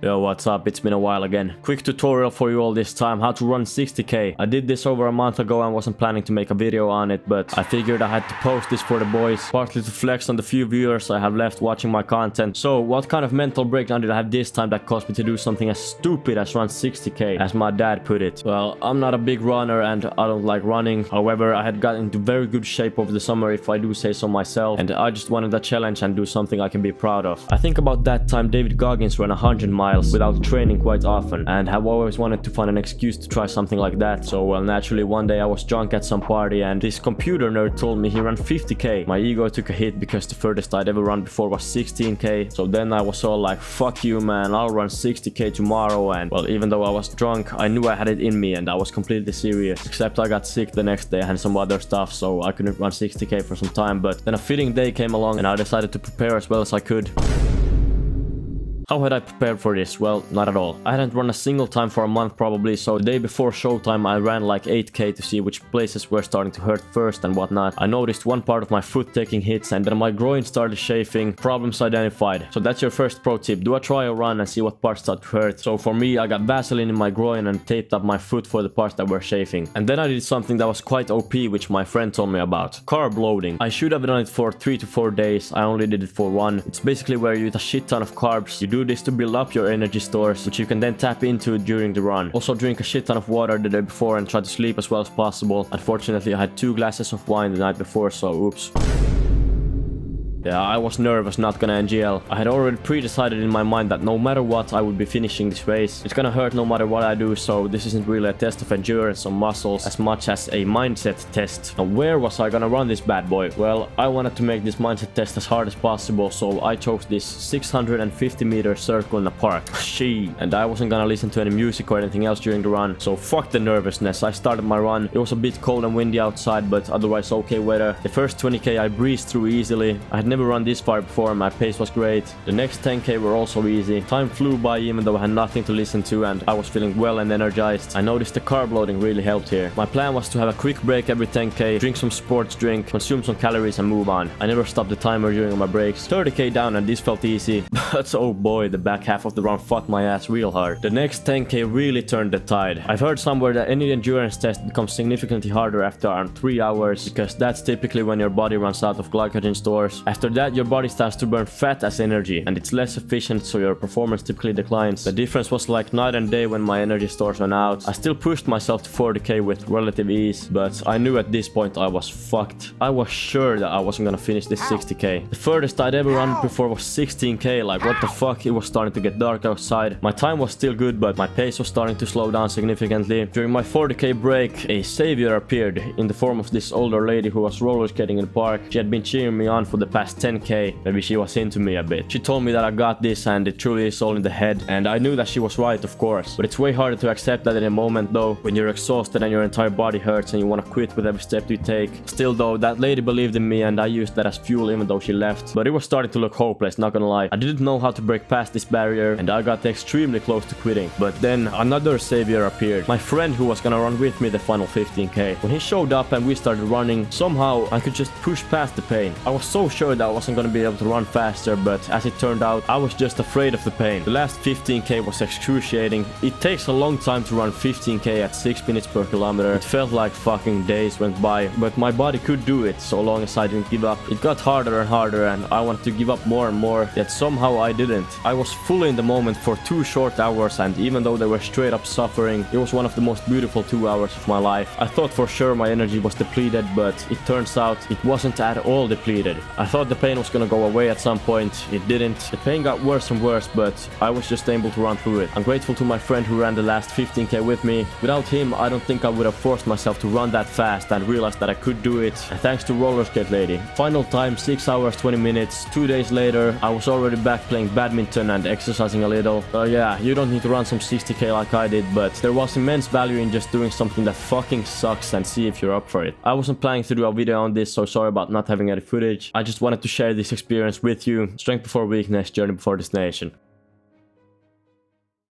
Yo, what's up? It's been a while again. Quick tutorial for you all this time, how to run 60k. I did this over a month ago and wasn't planning to make a video on it, but I figured I had to post this for the boys, partly to flex on the few viewers I have left watching my content. So, what kind of mental breakdown did I have this time that caused me to do something as stupid as run 60k, as my dad put it? Well, I'm not a big runner and I don't like running. However, I had gotten into very good shape over the summer, if I do say so myself, and I just wanted a challenge and do something I can be proud of. I think about that time David Goggins ran 100 miles without training quite often, and have always wanted to find an excuse to try something like that. So, well, naturally one day I was drunk at some party and this computer nerd told me he ran 50k. My ego took a hit because the furthest I'd ever run before was 16k. So then I was all like, fuck you man, I'll run 60k tomorrow. And well, even though I was drunk, I knew I had it in me and I was completely serious. Except I got sick the next day and some other stuff, so I couldn't run 60k for some time. But then a fitting day came along and I decided to prepare as well as I could. How had I prepared for this? Well, not at all. I hadn't run a single time for a month probably, so the day before showtime I ran like 8k to see which places were starting to hurt first and whatnot. I noticed one part of my foot taking hits and then my groin started chafing. Problems identified. So that's your first pro tip. Do a trial run and see what parts start to hurt. So for me, I got Vaseline in my groin and taped up my foot for the parts that were chafing. And then I did something that was quite OP, which my friend told me about. Carb loading. I should have done it for 3 to 4 days. I only did it for 1. It's basically where you eat a shit ton of carbs. You do this to build up your energy stores, which you can then tap into during the run. Also drink a shit ton of water the day before and try to sleep as well as possible. Unfortunately, I had 2 glasses of wine the night before, so oops. Yeah, I was nervous not gonna NGL. I had already pre-decided in my mind that no matter what, I would be finishing this race. It's gonna hurt no matter what I do, so this isn't really a test of endurance or muscles as much as a mindset test. Now, where was I gonna run this bad boy? Well, I wanted to make this mindset test as hard as possible, so I chose this 650-meter circle in a park. And I wasn't gonna listen to any music or anything else during the run, so fuck the nervousness. I started my run. It was a bit cold and windy outside, but otherwise okay weather. The first 20k I breezed through easily. I had never run this far before and my pace was great. The next 10k were also easy. Time flew by even though I had nothing to listen to and I was feeling well and energized. I noticed the carb loading really helped here. My plan was to have a quick break every 10k, drink some sports drink, consume some calories and move on. I never stopped the timer during my breaks. 30k down and this felt easy. But oh boy, the back half of the run fucked my ass real hard. The next 10k really turned the tide. I've heard somewhere that any endurance test becomes significantly harder after around 3 hours because that's typically when your body runs out of glycogen stores. After that, your body starts to burn fat as energy and it's less efficient, so your performance typically declines. The difference was like night and day when my energy stores ran out. I still pushed myself to 40k with relative ease, but I knew at this point I was fucked. I was sure that I wasn't gonna finish this 60k. The furthest I'd ever run before was 16k, like what the fuck, it was starting to get dark outside. My time was still good, but my pace was starting to slow down significantly. During my 40k break, a savior appeared in the form of this older lady who was roller skating in the park. She had been cheering me on for the past 10k. Maybe she was into me a bit. She told me that I got this and it truly is all in the head, and I knew that she was right, of course. But it's way harder to accept that in a moment though, when you're exhausted and your entire body hurts and you want to quit with every step you take. Still though, that lady believed in me and I used that as fuel even though she left. But it was starting to look hopeless, not gonna lie. I didn't know how to break past this barrier and I got extremely close to quitting. But then another savior appeared. My friend who was gonna run with me the final 15k. When he showed up and we started running, somehow I could just push past the pain. I was so sure that I wasn't gonna be able to run faster, but as it turned out, I was just afraid of the pain. The last 15k was excruciating. It takes a long time to run 15k at 6 minutes per kilometer. It felt like fucking days went by, but my body could do it so long as I didn't give up. It got harder and harder and I wanted to give up more and more, yet somehow I didn't. I was fully in the moment for 2 short hours, and even though they were straight up suffering, it was one of the most beautiful 2 hours of my life. I thought for sure my energy was depleted, but it turns out it wasn't at all depleted. I thought the pain was gonna go away at some point. It didn't. The pain got worse and worse, but I was just able to run through it. I'm grateful to my friend who ran the last 15k with me. Without him, I don't think I would have forced myself to run that fast and realized that I could do it. And thanks to roller skate lady. Final time 6 hours 20 minutes. 2 days later, I was already back playing badminton and exercising a little. So yeah, you don't need to run some 60k like I did, but there was immense value in just doing something that fucking sucks and see if you're up for it. I wasn't planning to do a video on this, so sorry about not having any footage. I just wanted to share this experience with you. Strength before weakness, journey before destination.